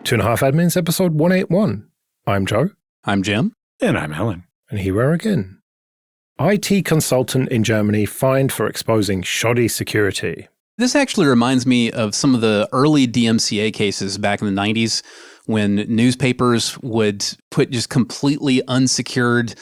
Two and a Half Admins, episode 181. I'm Joe. I'm Jim. And I'm Helen. And here we are again. IT consultant in Germany fined for exposing shoddy security. This actually reminds me of some of the early DMCA cases back in the 90s when newspapers would put just completely unsecured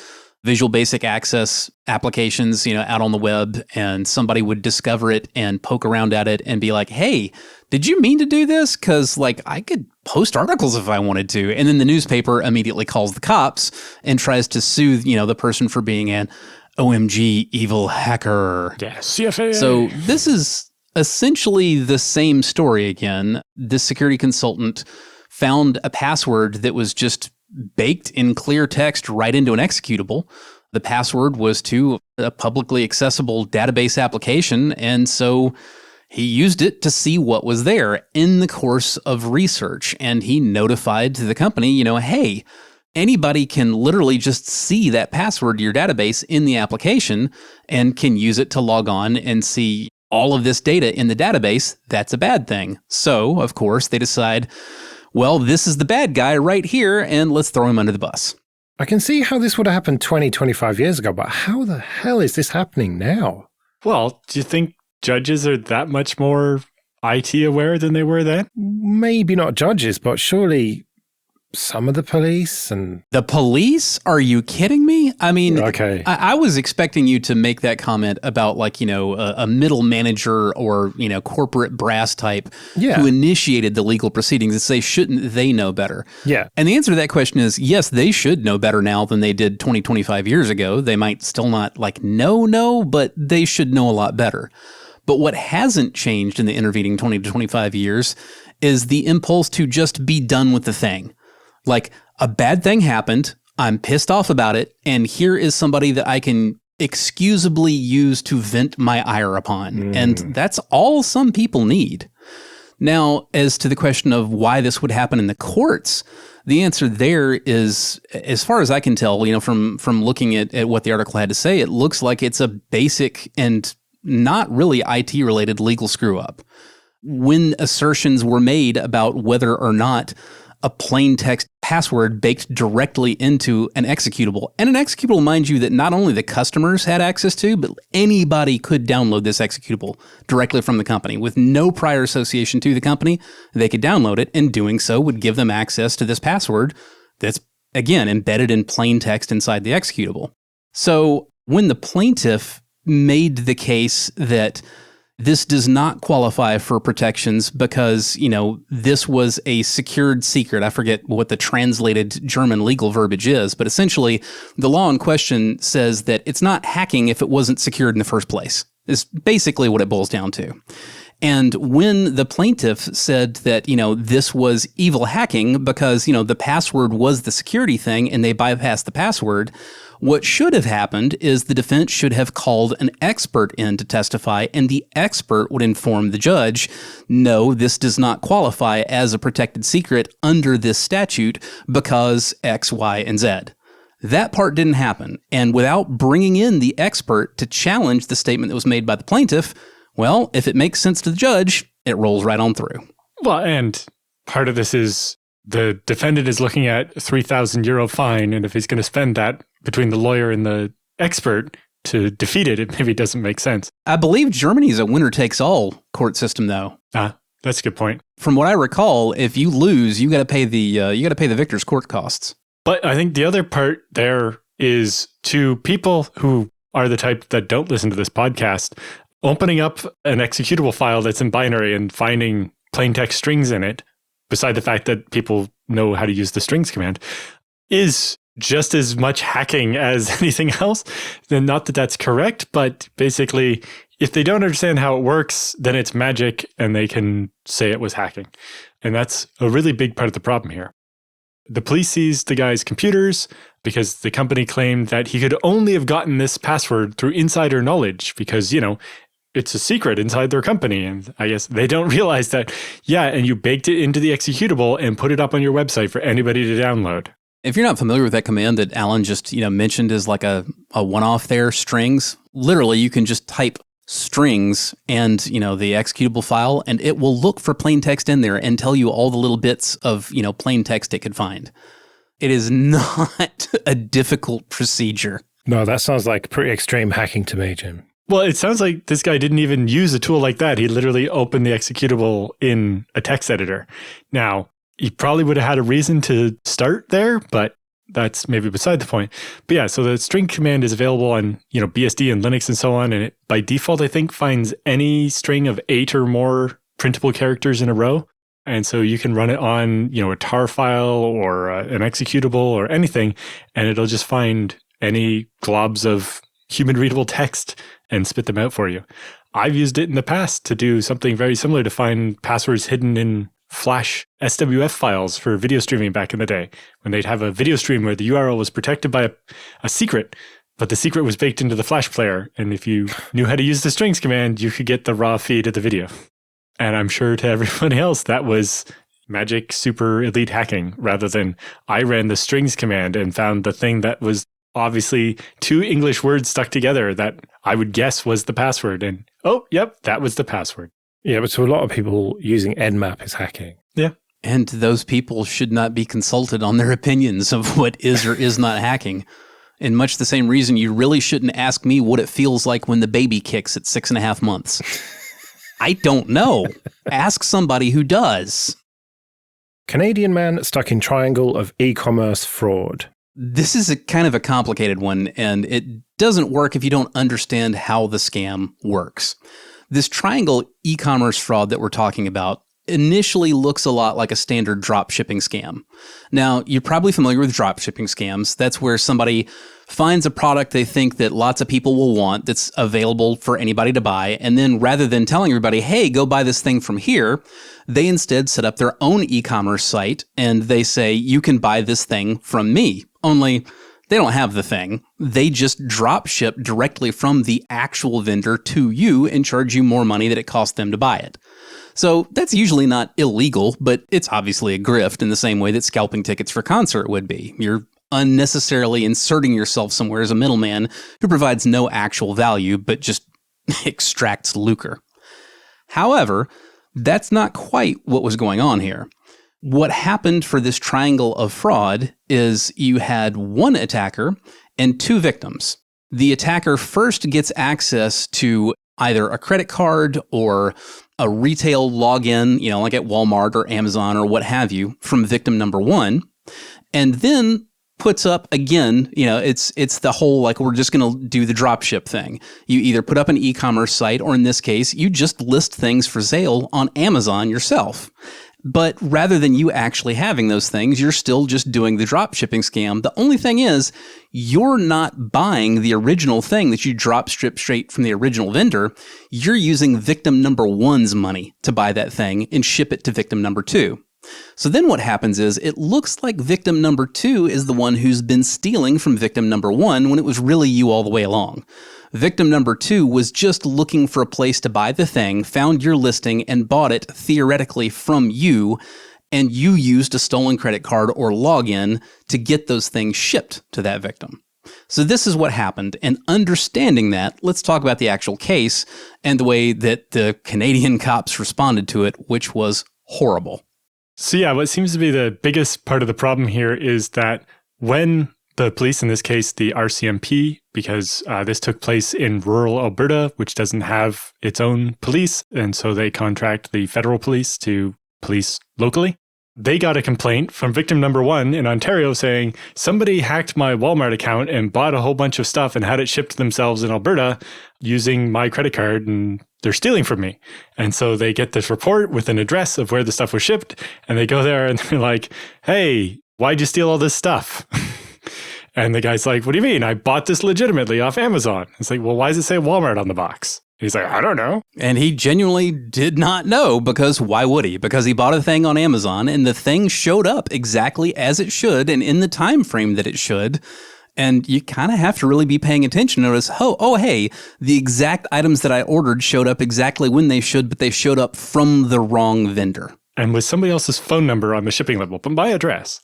Visual Basic Access applications, out on the web, and somebody would discover it and poke around at it and be like, hey, did you mean to do this? Because, I could post articles if I wanted to. And then the newspaper immediately calls the cops and tries to sue, the person for being an OMG evil hacker. Yeah, CFA. So this is essentially the same story again. This security consultant found a password that was just baked in clear text right into an executable. The password was to a publicly accessible database application, and so he used it to see what was there in the course of research, and he notified the company, hey, anybody can literally just see that password to your database in the application and can use it to log on and see all of this data in the database. That's a bad thing. So, of course, they decide, well, this is the bad guy right here, and let's throw him under the bus. I can see how this would have happened 20, 25 years ago, but how the hell is this happening now? Well, do you think judges are that much more IT aware than they were then? Maybe not judges, but surely some of the police and... The police? Are you kidding me? I mean, okay. I was expecting you to make that comment about a middle manager or, corporate brass type who initiated the legal proceedings and say, shouldn't they know better? Yeah. And the answer to that question is, yes, they should know better now than they did 20, 25 years ago. They might still not know, but they should know a lot better. But what hasn't changed in the intervening 20 to 25 years is the impulse to just be done with the thing. A bad thing happened, I'm pissed off about it, and here is somebody that I can excusably use to vent my ire upon. And that's all some people need. Now, as to the question of why this would happen in the courts, the answer there is, as far as I can tell, from looking at what the article had to say, it looks like it's a basic and not really IT-related legal screw-up. When assertions were made about whether or not a plain text password baked directly into an executable. And an executable, mind you, that not only the customers had access to, but anybody could download this executable directly from the company. With no prior association to the company, they could download it, and doing so would give them access to this password that's, again, embedded in plain text inside the executable. So when the plaintiff made the case that this does not qualify for protections because, this was a secured secret. I forget what the translated German legal verbiage is, but essentially the law in question says that it's not hacking if it wasn't secured in the first place. Is basically what it boils down to. And when the plaintiff said that, this was evil hacking because, the password was the security thing and they bypassed the password, what should have happened is the defense should have called an expert in to testify, and the expert would inform the judge, no, this does not qualify as a protected secret under this statute because X, Y, and Z. That part didn't happen. And without bringing in the expert to challenge the statement that was made by the plaintiff, well, if it makes sense to the judge, it rolls right on through. Well, and part of this is the defendant is looking at €3,000 fine, and if he's going to spend that between the lawyer and the expert to defeat it, it maybe doesn't make sense. I believe Germany's a winner-takes-all court system, though. That's a good point. From what I recall, if you lose, you got to pay the victor's court costs. But I think the other part there is to people who are the type that don't listen to this podcast, opening up an executable file that's in binary and finding plain text strings in it, beside the fact that people know how to use the strings command, is just as much hacking as anything else. Then not that that's correct, but basically, if they don't understand how it works, then it's magic and they can say it was hacking. And that's a really big part of the problem here. The police seized the guy's computers because the company claimed that he could only have gotten this password through insider knowledge because, it's a secret inside their company. And I guess they don't realize that, and you baked it into the executable and put it up on your website for anybody to download. If you're not familiar with that command that Alan just, mentioned as like a one-off there, strings, literally you can just type strings and, the executable file, and it will look for plain text in there and tell you all the little bits of, plain text it could find. It is not a difficult procedure. No, that sounds like pretty extreme hacking to me, Jim. Well, it sounds like this guy didn't even use a tool like that. He literally opened the executable in a text editor. Now, he probably would have had a reason to start there, but that's maybe beside the point. But yeah, so the string command is available on, BSD and Linux and so on. And it, by default, I think, finds any string of 8 or more printable characters in a row. And so you can run it on, a tar file or an executable or anything, and it'll just find any globs of human readable text and spit them out for you. I've used it in the past to do something very similar, to find passwords hidden in Flash SWF files for video streaming back in the day, when they'd have a video stream where the URL was protected by a secret, but the secret was baked into the Flash player. And if you knew how to use the strings command, you could get the raw feed of the video. And I'm sure to everybody else, that was magic super elite hacking, rather than I ran the strings command and found the thing that was obviously 2 English words stuck together that I would guess was the password. And oh, yep, that was the password. Yeah, but to a lot of people, using Nmap is hacking. Yeah. And those people should not be consulted on their opinions of what is or is not hacking. In much the same reason you really shouldn't ask me what it feels like when the baby kicks at 6.5 months. I don't know. Ask somebody who does. Canadian man stuck in triangle of e-commerce fraud. This is a kind of a complicated one, and it doesn't work if you don't understand how the scam works. This triangle e-commerce fraud that we're talking about initially looks a lot like a standard drop shipping scam. Now, you're probably familiar with drop shipping scams. That's where somebody finds a product they think that lots of people will want that's available for anybody to buy, and then rather than telling everybody, hey, go buy this thing from here, they instead set up their own e-commerce site and they say, you can buy this thing from me. Only they don't have the thing. They just drop ship directly from the actual vendor to you and charge you more money than it costs them to buy it. So that's usually not illegal, but it's obviously a grift in the same way that scalping tickets for concert would be. You're unnecessarily inserting yourself somewhere as a middleman who provides no actual value, but just extracts lucre. However, that's not quite what was going on here. What happened for this triangle of fraud is you had one attacker and 2 victims. The attacker first gets access to either a credit card or a retail login, like at Walmart or Amazon or what have you, from victim number 1, and then puts up again, it's the whole, like, we're just going to do the drop ship thing. You either put up an e-commerce site, or in this case, you just list things for sale on Amazon yourself. But rather than you actually having those things, you're still just doing the drop shipping scam. The only thing is, you're not buying the original thing that you drop ship straight from the original vendor. You're using victim number 1's money to buy that thing and ship it to victim number 2. So then what happens is, it looks like victim number 2 is the one who's been stealing from victim number 1 when it was really you all the way along. Victim number 2 was just looking for a place to buy the thing, found your listing, and bought it theoretically from you, and you used a stolen credit card or login to get those things shipped to that victim. So this is what happened, and understanding that, let's talk about the actual case and the way that the Canadian cops responded to it, which was horrible. So yeah, what seems to be the biggest part of the problem here is that when the police, in this case, the RCMP, because this took place in rural Alberta, which doesn't have its own police, and so they contract the federal police to police locally. They got a complaint from victim number 1 in Ontario saying, somebody hacked my Walmart account and bought a whole bunch of stuff and had it shipped to themselves in Alberta using my credit card, and they're stealing from me. And so they get this report with an address of where the stuff was shipped, and they go there and they're like, hey, why'd you steal all this stuff? And the guy's like, what do you mean? I bought this legitimately off Amazon. It's like, well, why does it say Walmart on the box? He's like, I don't know. And he genuinely did not know, because why would he? Because he bought a thing on Amazon and the thing showed up exactly as it should and in the time frame that it should. And you kind of have to really be paying attention to notice, hey, the exact items that I ordered showed up exactly when they should, but they showed up from the wrong vendor. And with somebody else's phone number on the shipping label, but by address.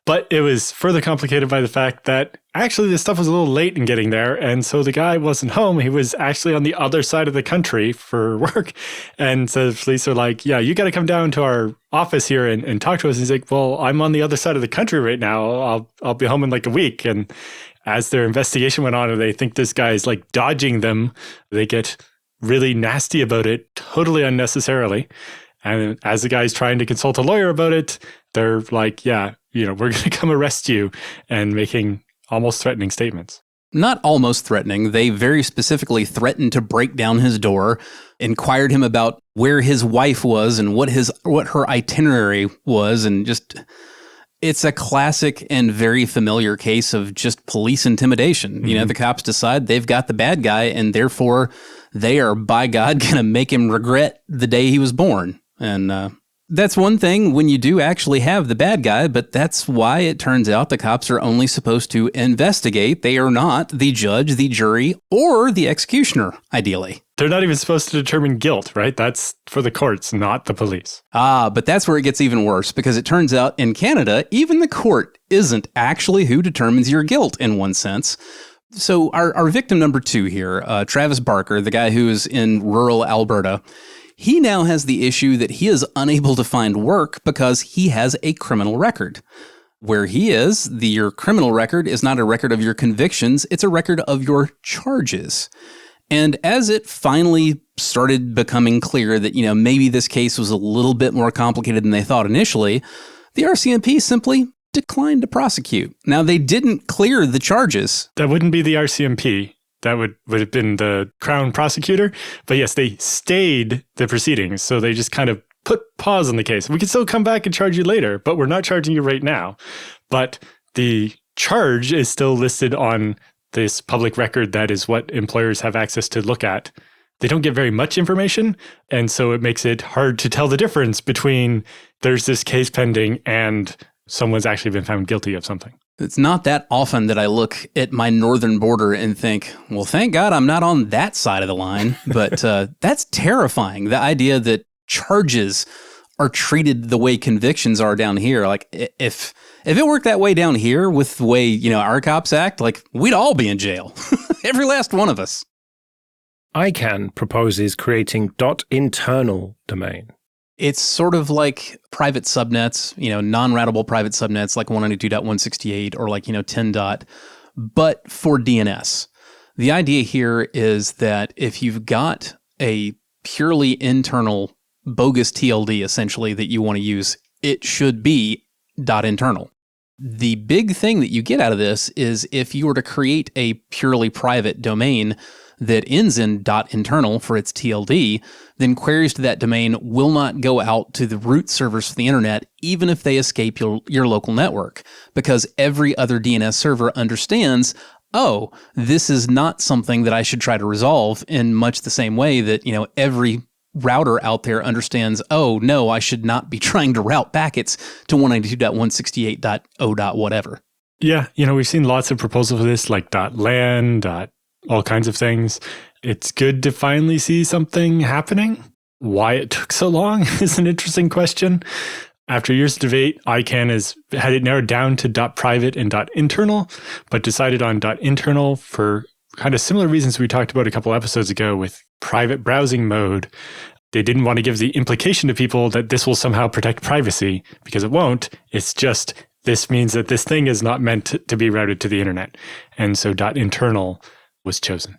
But it was further complicated by the fact that actually this stuff was a little late in getting there. And so the guy wasn't home. He was actually on the other side of the country for work. And so the police are like, yeah, you got to come down to our office here and talk to us. And he's like, well, I'm on the other side of the country right now. I'll be home in like a week. And as their investigation went on and they think this guy is like dodging them, they get really nasty about it, totally unnecessarily. And as the guy's trying to consult a lawyer about it, they're like, yeah, we're going to come arrest you, and making almost threatening statements. Not almost threatening. They very specifically threatened to break down his door, inquired him about where his wife was and what her itinerary was, and just, it's a classic and very familiar case of just police intimidation. Mm-hmm. The cops decide they've got the bad guy, and therefore they are, by God, going to make him regret the day he was born. And that's one thing when you do actually have the bad guy, but that's why it turns out the cops are only supposed to investigate. They are not the judge, the jury, or the executioner, ideally. They're not even supposed to determine guilt, right? That's for the courts, not the police. But that's where it gets even worse, because it turns out in Canada, even the court isn't actually who determines your guilt in one sense. So our victim number 2 here, Travis Barker, the guy who is in rural Alberta, he now has the issue that he is unable to find work because he has a criminal record. Where he is, your criminal record is not a record of your convictions, it's a record of your charges. And as it finally started becoming clear that, maybe this case was a little bit more complicated than they thought initially, the RCMP simply declined to prosecute. Now, they didn't clear the charges. That wouldn't be the RCMP. That would have been the Crown prosecutor. But yes, they stayed the proceedings. So they just kind of put pause on the case. We can still come back and charge you later, but we're not charging you right now. But the charge is still listed on this public record. That is what employers have access to look at. They don't get very much information. And so it makes it hard to tell the difference between there's this case pending and someone's actually been found guilty of something. It's not that often that I look at my northern border and think, well, thank God I'm not on that side of the line. But that's terrifying. The idea that charges are treated the way convictions are down here. Like if it worked that way down here with the way, our cops act, like we'd all be in jail. Every last one of us. ICANN proposes creating .internal domain. It's sort of like private subnets, non-routable private subnets like 192.168 or like, 10. But for DNS. The idea here is that if you've got a purely internal bogus TLD, essentially, that you want to use, it should be .internal. The big thing that you get out of this is if you were to create a purely private domain that ends in .internal for its TLD, then queries to that domain will not go out to the root servers for the internet, even if they escape your local network, because every other DNS server understands, oh, this is not something that I should try to resolve, in much the same way that, every router out there understands, oh, no, I should not be trying to route packets to 192.168.0. whatever. Yeah, we've seen lots of proposals for this, like .lan, all kinds of things. It's good to finally see something happening. Why it took so long is an interesting question. After years of debate, ICANN has had it narrowed down to .private and .internal, but decided on .internal for kind of similar reasons we talked about a couple episodes ago with private browsing mode. They didn't want to give the implication to people that this will somehow protect privacy, because it won't. It's just, this means that this thing is not meant to be routed to the internet. And so .internal was chosen.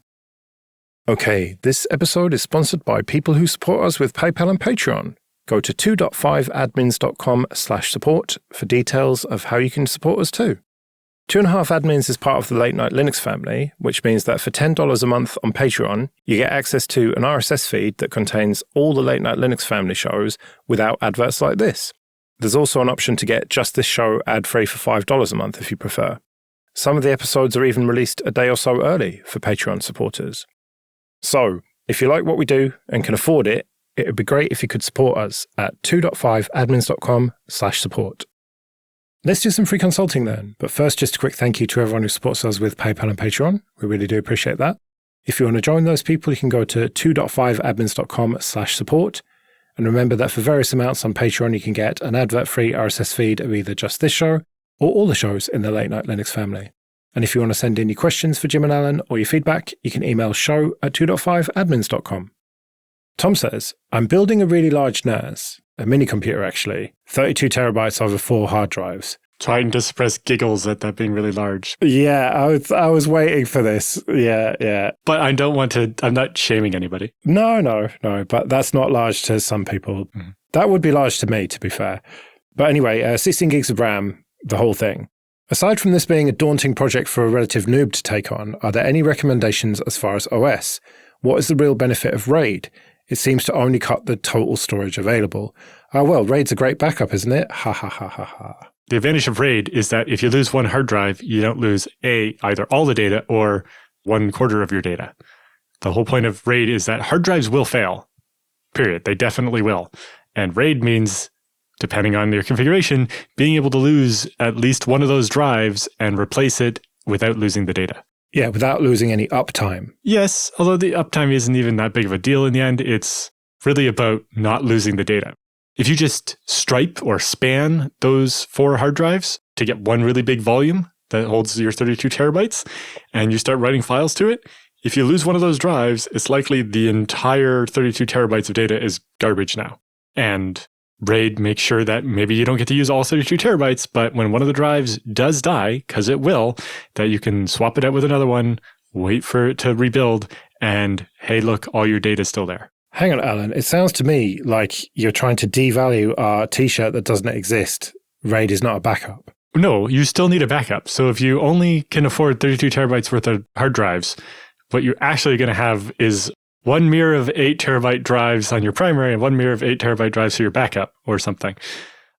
Okay, this episode is sponsored by people who support us with PayPal and Patreon. Go to 2.5admins.com/support for details of how you can support us too. 2.5 Admins is part of the Late Night Linux family, which means that for $10 a month on Patreon, you get access to an RSS feed that contains all the Late Night Linux family shows without adverts like this. There's also an option to get just this show ad-free for $5 a month if you prefer. Some of the episodes are even released a day or so early for Patreon supporters. So, if you like what we do and can afford it, it would be great if you could support us at 2.5admins.com/support. Let's do some free consulting then. But first, just a quick thank you to everyone who supports us with PayPal and Patreon. We really do appreciate that. If you want to join those people, you can go to 2.5admins.com/support. And remember that for various amounts on Patreon, you can get an advert-free RSS feed of either just this show or all the shows in the Late Night Linux family. And if you want to send in your questions for Jim and Alan or your feedback, you can email show@2.5admins.com. Tom says, I'm building a really large NAS, a mini computer actually, 32 terabytes over 4 hard drives. Trying to suppress giggles at that being really large. Yeah, I was waiting for this. Yeah. But I don't want to, I'm not shaming anybody. No, but that's not large to some people. Mm. That would be large to me, to be fair. But anyway, 16 gigs of RAM, the whole thing. Aside from this being a daunting project for a relative noob to take on, are there any recommendations as far as OS? What is the real benefit of RAID? It seems to only cut the total storage available. Oh, well, RAID's a great backup, isn't it? Ha ha ha ha ha. The advantage of RAID is that if you lose one hard drive, you don't lose either all the data or 1/4 of your data. The whole point of RAID is that hard drives will fail, period. They definitely will. And RAID means, depending on your configuration, being able to lose at least one of those drives and replace it without losing the data. Yeah, without losing any uptime. Yes, although the uptime isn't even that big of a deal in the end. It's really about not losing the data. If you just stripe or span those 4 hard drives to get one really big volume that holds your 32 terabytes, and you start writing files to it, if you lose one of those drives, it's likely the entire 32 terabytes of data is garbage now. And RAID makes sure that maybe you don't get to use all 32 terabytes, but when one of the drives does die, because it will, that you can swap it out with another one, wait for it to rebuild, and hey, look, all your data is still there. Hang on, Alan. It sounds to me like you're trying to devalue our t-shirt that doesn't exist. RAID is not a backup. No, you still need a backup. So if you only can afford 32 terabytes worth of hard drives, what you're actually going to have is one mirror of 8 terabyte drives on your primary and one mirror of 8 terabyte drives for your backup or something.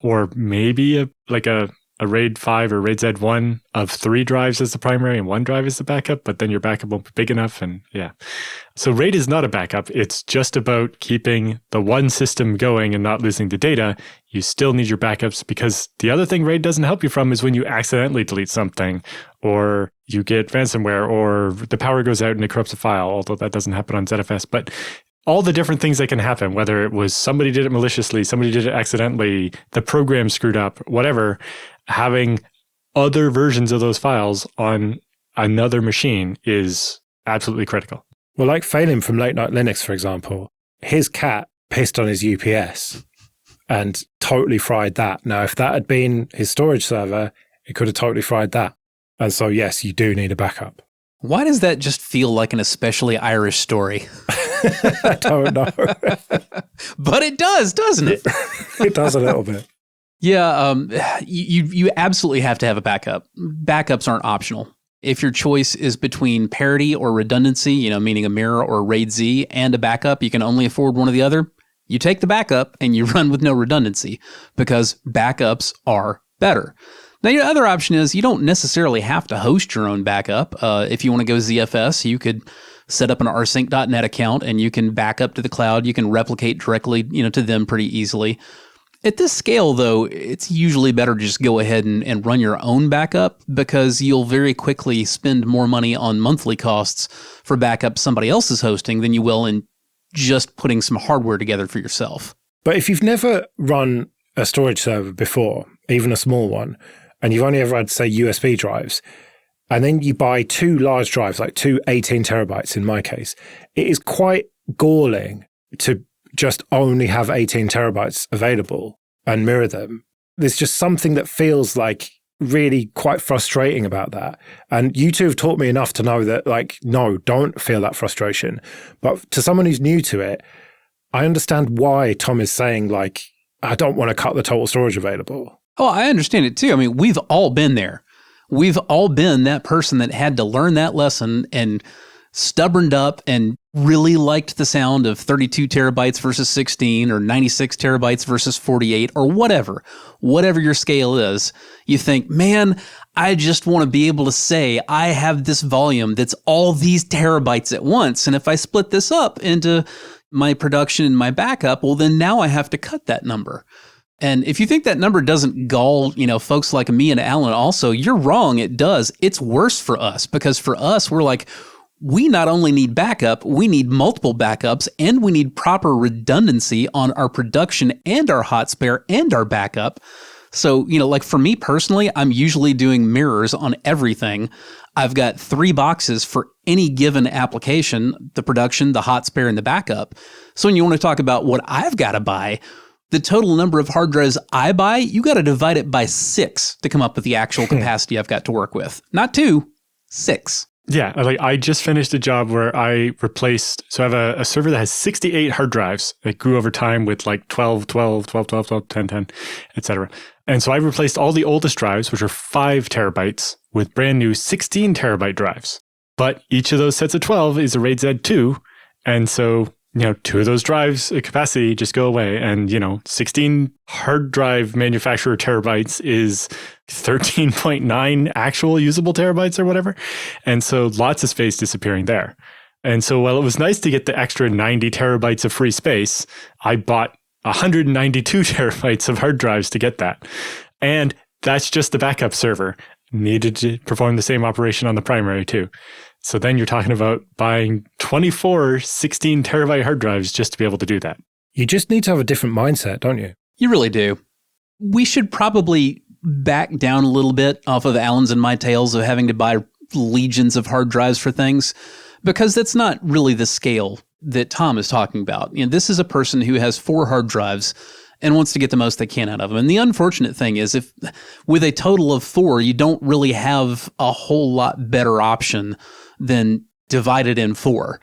Or maybe a RAID 5 or RAID Z1 of 3 drives as the primary and 1 drive is the backup, but then your backup won't be big enough. And yeah. So RAID is not a backup. It's just about keeping the one system going and not losing the data. You still need your backups, because the other thing RAID doesn't help you from is when you accidentally delete something, or you get ransomware, or the power goes out and it corrupts a file, although that doesn't happen on ZFS. But all the different things that can happen, whether it was somebody did it maliciously, somebody did it accidentally, the program screwed up, whatever, having other versions of those files on another machine is absolutely critical. Well, like Phelim from Late Night Linux, for example, his cat pissed on his UPS and totally fried that. Now, if that had been his storage server, it could have totally fried that. And so, yes, you do need a backup. Why does that just feel like an especially Irish story? I don't know. But it does, doesn't it? It does a little bit. Yeah, you absolutely have to have a backup. Backups aren't optional. If your choice is between parity or redundancy, meaning a mirror or a RAID Z, and a backup, you can only afford one or the other, you take the backup and you run with no redundancy, because backups are better. Now, your other option is you don't necessarily have to host your own backup. If you want to go ZFS, you could set up an rsync.net account and you can back up to the cloud. You can replicate directly, to them pretty easily. At this scale, though, it's usually better to just go ahead and run your own backup, because you'll very quickly spend more money on monthly costs for backup somebody else is hosting than you will in just putting some hardware together for yourself. But if you've never run a storage server before, even a small one, and you've only ever had, say, USB drives, and then you buy 2 large drives, like 2 18 terabytes in my case, it is quite galling to just only have 18 terabytes available and mirror them. There's just something that feels like really quite frustrating about that. And you two have taught me enough to know that, no, don't feel that frustration. But to someone who's new to it, I understand why Tom is saying, I don't want to cut the total storage available. Oh, I understand it too. I mean, we've all been there. We've all been that person that had to learn that lesson and stubborned up and really liked the sound of 32 terabytes versus 16 or 96 terabytes versus 48 or whatever your scale is. You think, man, I just want to be able to say I have this volume that's all these terabytes at once. And if I split this up into my production and my backup, well, then now I have to cut that number. And if you think that number doesn't gall, folks like me and Alan also, you're wrong. It does. It's worse for us, because for us, we're like, we not only need backup, we need multiple backups, and we need proper redundancy on our production and our hot spare and our backup. So, like for me personally, I'm usually doing mirrors on everything. I've got 3 boxes for any given application, the production, the hot spare, and the backup. So when you want to talk about what I've got to buy, the total number of hard drives I buy, you got to divide it by 6 to come up with the actual capacity I've got to work with. Not 2, 6. Yeah, like I just finished a job where I replaced, so I have a server that has 68 hard drives that grew over time with like 12, 12, 12, 12, 12, 10, 10, etc. And so I replaced all the oldest drives, which are 5 terabytes, with brand new 16 terabyte drives. But each of those sets of 12 is a RAID Z2. And so, 2 of those drives capacity just go away. And, 16 hard drive manufacturer terabytes is 13.9 actual usable terabytes or whatever. And so lots of space disappearing there. And so while it was nice to get the extra 90 terabytes of free space, I bought 192 terabytes of hard drives to get that. And that's just the backup server. Needed to perform the same operation on the primary too. So then you're talking about buying 24 16 terabyte hard drives just to be able to do that. You just need to have a different mindset, don't you? You really do. We should probably back down a little bit off of Alan's and my tales of having to buy legions of hard drives for things, because that's not really the scale that Tom is talking about. This is a person who has 4 hard drives and wants to get the most they can out of them. And the unfortunate thing is, if with a total of 4, you don't really have a whole lot better option than divided in 4.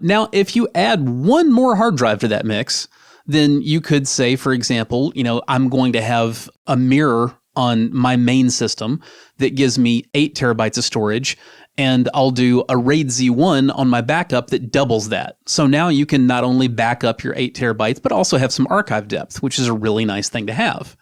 Now, if you add 1 more hard drive to that mix, then you could say, for example, I'm going to have a mirror on my main system that gives me 8 terabytes of storage, and I'll do a RAID Z1 on my backup that doubles that. So now you can not only back up your 8 terabytes, but also have some archive depth, which is a really nice thing to have.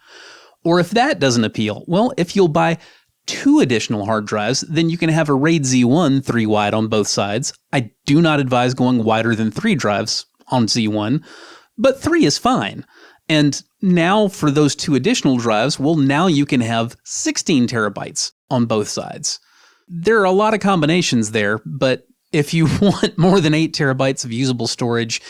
Or if that doesn't appeal, well, if you'll buy 2 additional hard drives, then you can have a RAID Z1 3 wide on both sides. I do not advise going wider than 3 drives on Z1, but 3 is fine. And now for those 2 additional drives, well, now you can have 16 terabytes on both sides. There are a lot of combinations there, but if you want more than 8 terabytes of usable storage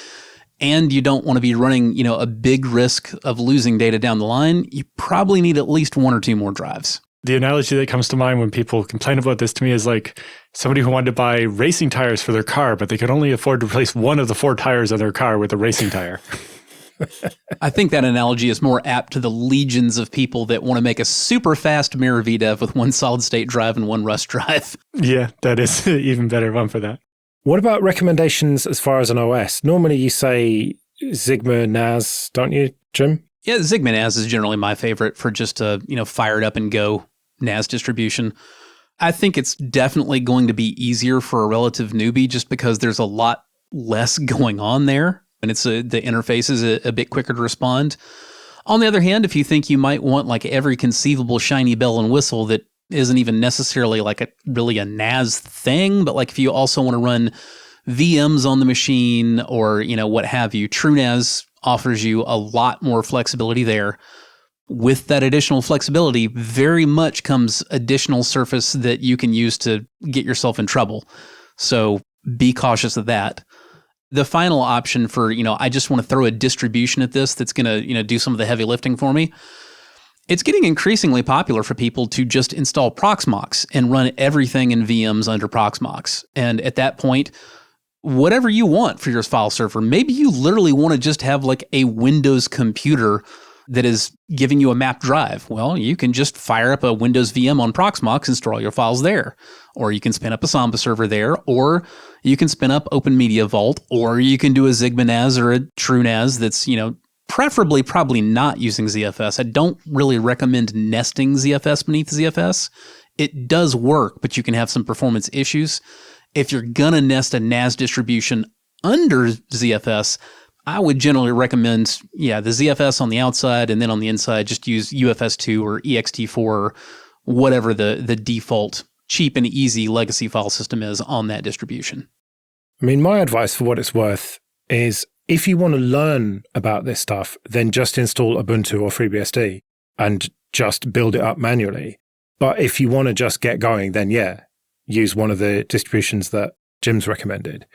and you don't want to be running, a big risk of losing data down the line, you probably need at least 1 or 2 more drives. The analogy that comes to mind when people complain about this to me is like somebody who wanted to buy racing tires for their car, but they could only afford to replace 1 of the 4 tires on their car with a racing tire. I think that analogy is more apt to the legions of people that want to make a super fast mirror VDEV with 1 solid state drive and 1 Rust drive. Yeah, that is an even better one for that. What about recommendations as far as an OS? Normally you say Sigma NAS, don't you, Jim? Yeah, Sigma NAS is generally my favorite for just a, fire it up and go NAS distribution. I think it's definitely going to be easier for a relative newbie just because there's a lot less going on there. And the interface is a bit quicker to respond. On the other hand, if you think you might want like every conceivable shiny bell and whistle that isn't even necessarily like really a NAS thing, but like if you also want to run VMs on the machine or, what have you, TrueNAS offers you a lot more flexibility there. With that additional flexibility, very much comes additional surface that you can use to get yourself in trouble. So be cautious of that. The final option for, I just want to throw a distribution at this that's going to, do some of the heavy lifting for me. It's getting increasingly popular for people to just install Proxmox and run everything in VMs under Proxmox. And at that point, whatever you want for your file server, maybe you literally want to just have like a Windows computer that is giving you a mapped drive. Well, you can just fire up a Windows VM on Proxmox and store all your files there. Or you can spin up a Samba server there, or you can spin up Open Media Vault, or you can do a Sigma NAS or a TrueNAS that's, preferably probably not using ZFS. I don't really recommend nesting ZFS beneath ZFS. It does work, but you can have some performance issues. If you're going to nest a NAS distribution under ZFS, I would generally recommend, the ZFS on the outside, and then on the inside, just use UFS2 or ext4 or whatever the default cheap and easy legacy file system is on that distribution. I mean, my advice for what it's worth is if you want to learn about this stuff, then just install Ubuntu or FreeBSD and just build it up manually. But if you want to just get going, then use one of the distributions that Jim's recommended.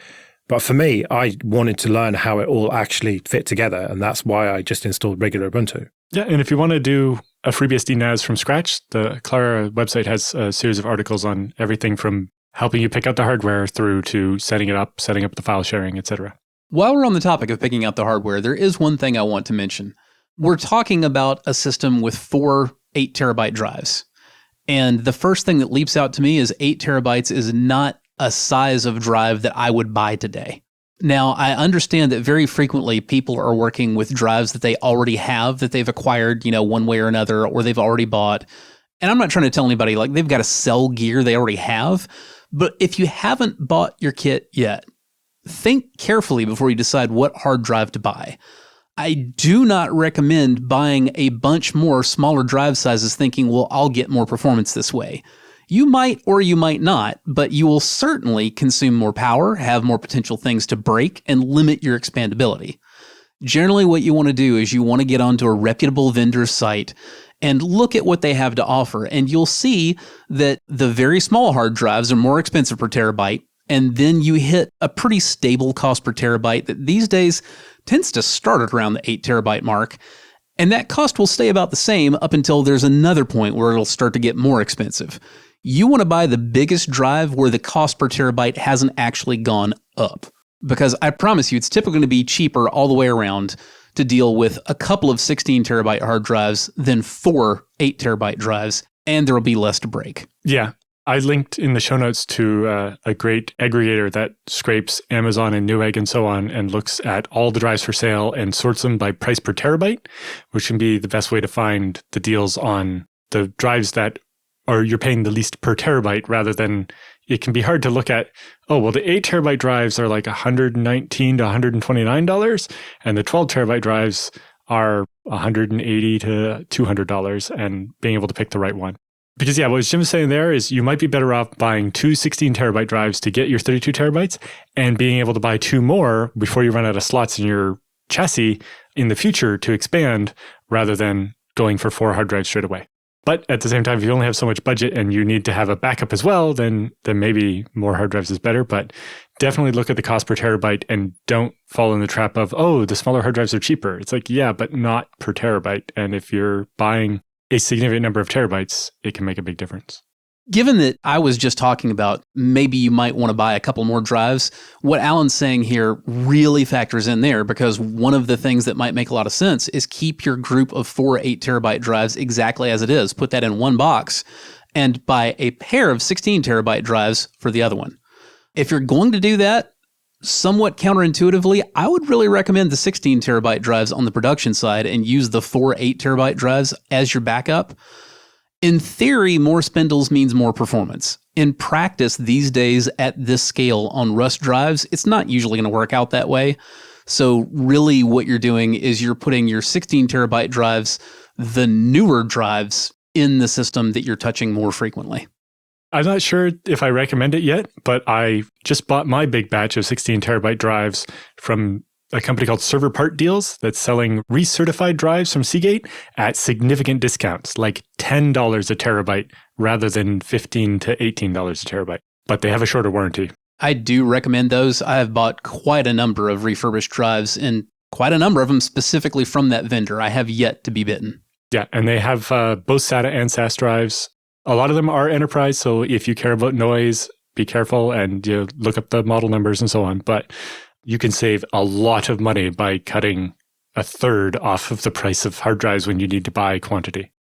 But for me, I wanted to learn how it all actually fit together, and that's why I just installed regular Ubuntu. Yeah, and if you want to do a FreeBSD NAS from scratch, the Clara website has a series of articles on everything from helping you pick out the hardware through to setting up the file sharing, etc. While we're on the topic of picking out the hardware, there is one thing I want to mention. We're talking about a system with 4 8 terabyte drives. And the first thing that leaps out to me is 8 terabytes is not a size of drive that I would buy today. Now, I understand that very frequently people are working with drives that they already have, that they've acquired, one way or another, or they've already bought. And I'm not trying to tell anybody like they've got to sell gear they already have. But if you haven't bought your kit yet, think carefully before you decide what hard drive to buy. I do not recommend buying a bunch more smaller drive sizes thinking, well, I'll get more performance this way. You might or you might not, but you will certainly consume more power, have more potential things to break, and limit your expandability. Generally, what you want to do is you want to get onto a reputable vendor's site and look at what they have to offer, and you'll see that the very small hard drives are more expensive per terabyte, and then you hit a pretty stable cost per terabyte that these days tends to start at around the 8 terabyte mark. And that cost will stay about the same up until there's another point where it'll start to get more expensive. You want to buy the biggest drive where the cost per terabyte hasn't actually gone up. Because I promise you, it's typically going to be cheaper all the way around to deal with a couple of 16 terabyte hard drives than 4 8 terabyte drives, and there will be less to break. Yeah. I linked in the show notes to a great aggregator that scrapes Amazon and Newegg and so on and looks at all the drives for sale and sorts them by price per terabyte, which can be the best way to find the deals on the drives that are you're paying the least per terabyte rather than it can be hard to look at, oh, well, the 8 terabyte drives are like $119 to $129 and the 12 terabyte drives are $180 to $200 and being able to pick the right one. Because, yeah, what Jim's saying there is you might be better off buying 2 16 terabyte drives to get your 32 terabytes and being able to buy 2 more before you run out of slots in your chassis in the future to expand rather than going for 4 hard drives straight away. But at the same time, if you only have so much budget and you need to have a backup as well, then maybe more hard drives is better. But definitely look at the cost per terabyte and don't fall in the trap of, oh, the smaller hard drives are cheaper. It's like, yeah, but not per terabyte. And if you're buying a significant number of terabytes, it can make a big difference. Given that I was just talking about maybe you might want to buy a couple more drives, what Alan's saying here really factors in there because one of the things that might make a lot of sense is keep your group of 4 8 terabyte drives exactly as it is. Put that in one box and buy a pair of 16 terabyte drives for the other one. If you're going to do that, somewhat counterintuitively, I would really recommend the 16 terabyte drives on the production side and use the 4 8 terabyte drives as your backup. In theory, more spindles means more performance. In practice, these days at this scale on Rust drives, it's not usually going to work out that way. So really what you're doing is you're putting your 16 terabyte drives, the newer drives, in the system that you're touching more frequently. I'm not sure if I recommend it yet, but I just bought my big batch of 16 terabyte drives from a company called Server Part Deals that's selling recertified drives from Seagate at significant discounts, like $10 a terabyte rather than $15 to $18 a terabyte. But they have a shorter warranty. I do recommend those. I have bought quite a number of refurbished drives and quite a number of them specifically from that vendor. I have yet to be bitten. Yeah, and they have both SATA and SAS drives. A lot of them are enterprise, so if you care about noise, be careful and look up the model numbers and so on. But you can save a lot of money by cutting a third off of the price of hard drives when you need to buy quantity.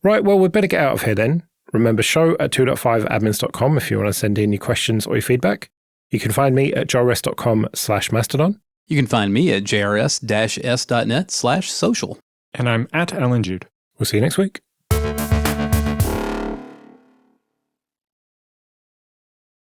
Right, well, we'd better get out of here then. Remember, show@2.5admins.com if you want to send in your questions or your feedback. You can find me at jrs.com/mastodon. You can find me at jrs-s.net/social. And I'm at Alan Jude. We'll see you next week.